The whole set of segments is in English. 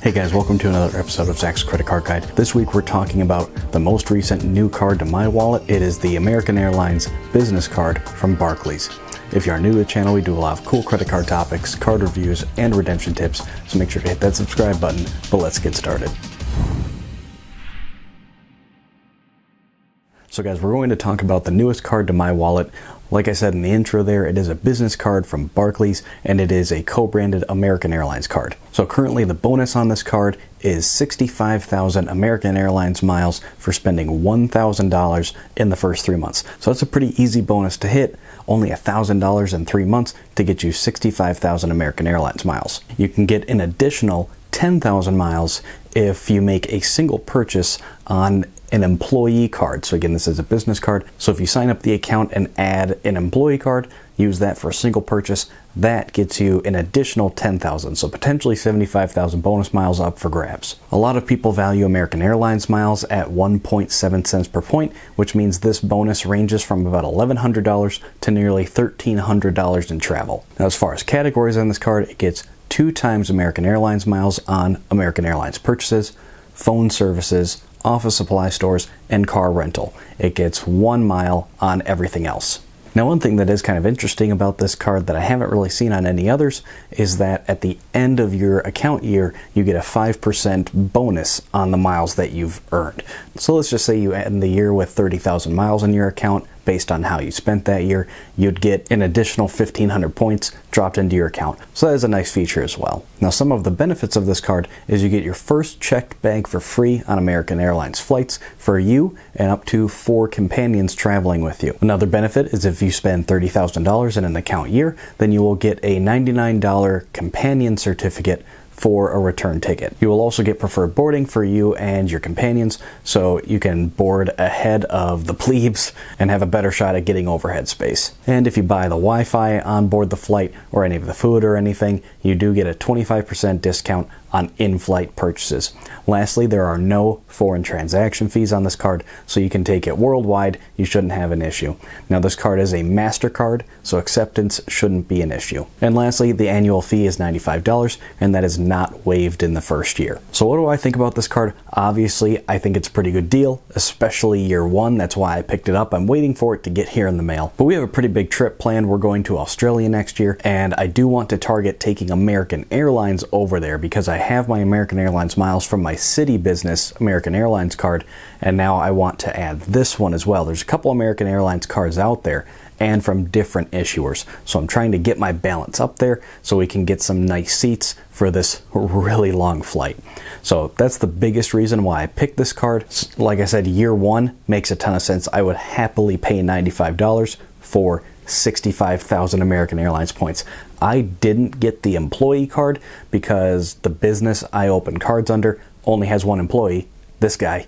Hey guys, welcome to another episode of Zach's Credit Card Guide. This week we're talking about the most recent new card to my wallet. It is the American Airlines business card from Barclays. If you are new to the channel, we do a lot of cool credit card topics, card reviews, and redemption tips, so make sure to hit that subscribe button, but let's get started. So guys, we're going to talk about the newest card to my wallet. Like I said in the intro there, it is a business card from Barclays, and it is a co-branded American Airlines card. So currently the bonus on this card is 65,000 American Airlines miles for spending $1,000 in the first 3 months. So that's a pretty easy bonus to hit. Only $1,000 in 3 months to get you 65,000 American Airlines miles. You can get an additional 10,000 miles if you make a single purchase on an employee card. So again, this is a business card. So if you sign up the account and add an employee card, use that for a single purchase, that gets you an additional 10,000. So potentially 75,000 bonus miles up for grabs. A lot of people value American Airlines miles at 1.7 cents per point, which means this bonus ranges from about $1,100 to nearly $1,300 in travel. Now, as far as categories on this card, it gets 2 times American Airlines miles on American Airlines purchases, phone services, office supply stores, and car rental. It gets 1 mile on everything else. Now, one thing that is kind of interesting about this card that I haven't really seen on any others is that at the end of your account year, you get a 5% bonus on the miles that you've earned. So let's just say you end the year with 30,000 miles in your account. Based on how you spent that year, you'd get an additional 1,500 points dropped into your account. So that is a nice feature as well. Now, some of the benefits of this card is you get your first checked bag for free on American Airlines flights for you and up to 4 companions traveling with you. Another benefit is if you spend $30,000 in an account year, then you will get a $99 companion certificate for a return ticket. You will also get preferred boarding for you and your companions, so you can board ahead of the plebes and have a better shot at getting overhead space. And if you buy the Wi-Fi on board the flight or any of the food or anything, you do get a 25% discount on in-flight purchases. Lastly, there are no foreign transaction fees on this card, so you can take it worldwide. You shouldn't have an issue. Now, this card is a MasterCard, so acceptance shouldn't be an issue. And lastly, the annual fee is $95, and that is not waived in the first year. So what do I think about this card? Obviously, I think it's a pretty good deal, especially year one. That's why I picked it up. I'm waiting for it to get here in the mail. But we have a pretty big trip planned. We're going to Australia next year, and I do want to target taking American Airlines over there because I have my American Airlines miles from my city business American Airlines card, and now I want to add this one as well. There's a couple American Airlines cards out there and from different issuers, so I'm trying to get my balance up there so we can get some nice seats for this really long flight. So that's the biggest reason why I picked this card. Like I said, year one makes a ton of sense. I would happily pay $95 for 65,000 American Airlines points. I didn't get the employee card because the business I open cards under only has 1 employee, this guy.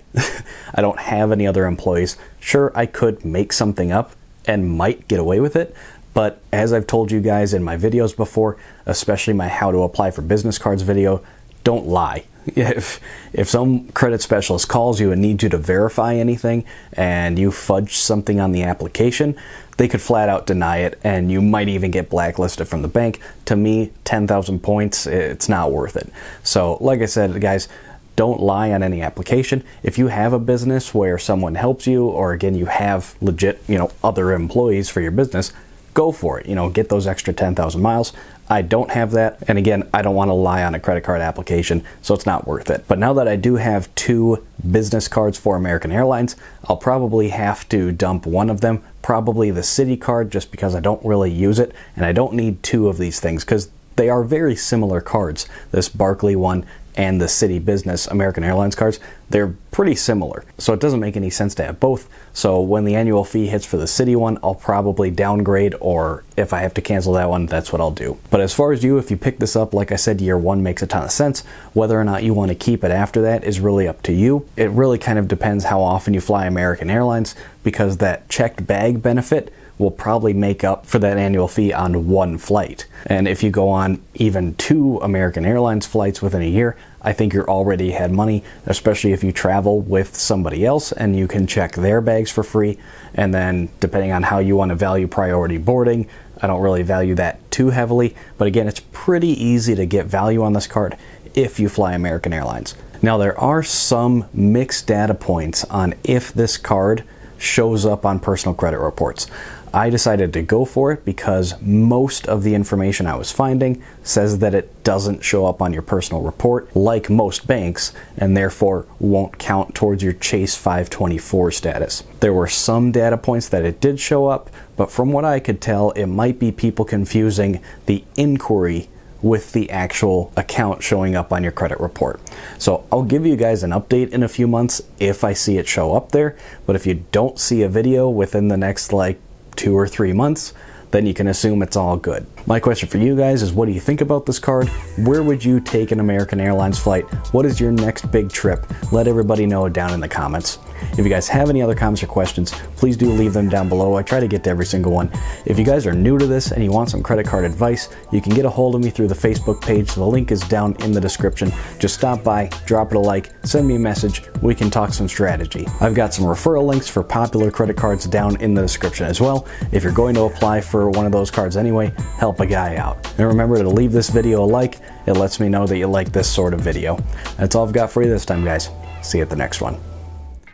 I don't have any other employees. Sure, I could make something up and might get away with it, but as I've told you guys in my videos before, especially my how to apply for business cards video, don't lie. If some credit specialist calls you and needs you to verify anything and you fudge something on the application, they could flat out deny it and you might even get blacklisted from the bank. To me, 10,000 points, it's not worth it. So like I said, guys, don't lie on any application. If you have a business where someone helps you, or again, you have legit, other employees for your business, go for it. Get those extra 10,000 miles. I don't have that, and again, I don't want to lie on a credit card application, so it's not worth it. But now that I do have 2 business cards for American Airlines, I'll probably have to dump one of them, probably the city card, just because I don't really use it, and I don't need 2 of these things because they are very similar cards. This Barclay one and the city business American Airlines cards, they're pretty similar. So it doesn't make any sense to have both. So when the annual fee hits for the city one, I'll probably downgrade, or if I have to cancel that one, that's what I'll do. But as far as you, if you pick this up, like I said, year one makes a ton of sense. Whether or not you want to keep it after that is really up to you. It really kind of depends how often you fly American Airlines, because that checked bag benefit will probably make up for that annual fee on 1 flight. And if you go on even 2 American Airlines flights within a year, I think you're already ahead money, especially if you travel with somebody else and you can check their bags for free. And then depending on how you want to value priority boarding, I don't really value that too heavily. But again, it's pretty easy to get value on this card. if you fly American Airlines. Now, there are some mixed data points on if this card shows up on personal credit reports. I decided to go for it because most of the information I was finding says that it doesn't show up on your personal report like most banks, and therefore won't count towards your Chase 524 status. There were some data points that it did show up, but from what I could tell, it might be people confusing the inquiry with the actual account showing up on your credit report. So I'll give you guys an update in a few months if I see it show up there, but if you don't see a video within the next like 2 or 3 months, then you can assume it's all good. My question for you guys is, what do you think about this card? Where would you take an American Airlines flight? What is your next big trip? Let everybody know down in the comments. If you guys have any other comments or questions, please do leave them down below. I try to get to every single one. If you guys are new to this and you want some credit card advice, you can get a hold of me through the Facebook page. The link is down in the description. Just stop by, drop it a like, send me a message. We can talk some strategy. I've got some referral links for popular credit cards down in the description as well. If you're going to apply for one of those cards anyway, help a guy out. And remember to leave this video a like. It lets me know that you like this sort of video. That's all I've got for you this time, guys. See you at the next one.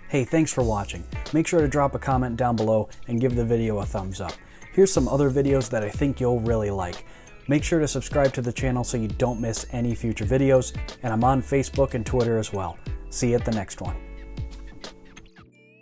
Hey, thanks for watching. Make sure to drop a comment down below and give the video a thumbs up. Here's some other videos that I think you'll really like. Make sure to subscribe to the channel so you don't miss any future videos, and I'm on Facebook and Twitter as well. See you at the next one.